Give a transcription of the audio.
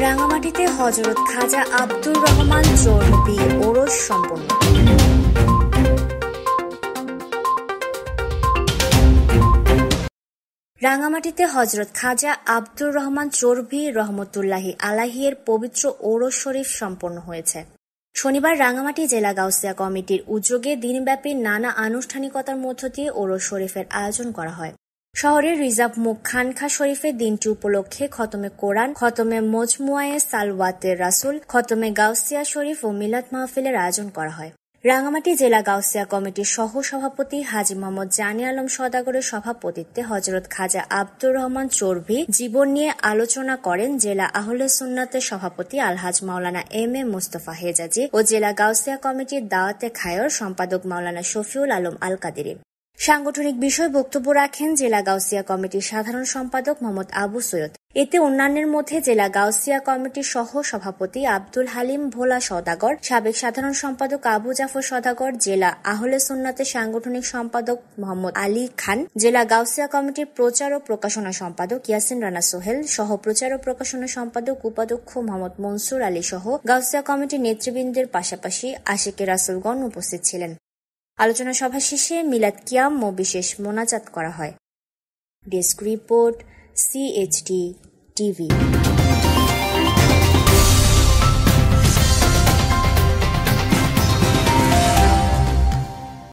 রাঙামাটিতে হযরত খাজা আব্দুর রহমান চৌধুরী ওরস সম্পন্ন। রাঙামাটিতে হযরত খাজা আব্দুর রহমান চৌধুরী রহমতুল্লাহি আলাইহির পবিত্র ওরস শরীফ সম্পন্ন হয়েছে। শনিবার রাঙামাটি জেলা গাউসিয়া কমিটির উদ্যোগে দিনব্যাপী নানা আনুষ্ঠানিকতার মধ্য দিয়ে ওরস শরীফের আয়োজন করা হয়। শহরের রিজার্ভ মুখ খানকা শরীফে দিনটি উপলক্ষে খতমে কোরআন, খতমে মজমুয়ায়ে সালওয়াতে রাসূল, খতমে গাউসিয়া শরীফ ও মিলাদ মাহফিলের আয়োজন করা হয়। রাঙামাটি জেলা গাউসিয়া কমিটির সহ সভাপতি হাজী মোহাম্মদ জানে আলম সওদাগরের সভাপতিত্বে হযরত খাজা আব্দুর রহমান চৌধুরী জীবন নিয়ে আলোচনা করেন জেলা আহলে সুন্নাতের সভাপতি আলহাজ মাওলানা এম এ মুস্তফা হেজাজি ও জেলা গাউসিয়া কমিটির দাওয়াতে খায়র সম্পাদক মাওলানা শফিউল আলম আল কাদেরী। সাংগঠনিক বিষয়ে বক্তব্য রাখেন জেলা গাউসিয়া কমিটির সাধারণ সম্পাদক মোহাম্মদ আবু সৈয়দ। এতে অন্যান্যের মধ্যে জেলা গাউসিয়া কমিটির সহ সভাপতি আব্দুল হালিম ভোলা সওদাগর, সাবেক সাধারণ সম্পাদক আবু জাফর সওদাগর, জেলা আহলে সুন্নাতের সাংগঠনিক সম্পাদক মোহাম্মদ আলী খান, জেলা গাউসিয়া কমিটির প্রচার ও প্রকাশনা সম্পাদক ইয়াসিন রানা সোহেল, সহ প্রচার ও প্রকাশনা সম্পাদক উপাধ্যক্ষ মোহাম্মদ মনসুর আলী সহ গাউসিয়া কমিটির নেতৃবৃন্দের পাশাপাশি আশিকে রাসূলগণ উপস্থিত ছিলেন। আলোচনা সভা শেষে মিলাদ কিয়াম ও বিশেষ মোনাজাত করা হয়। Desk report, CHD TV।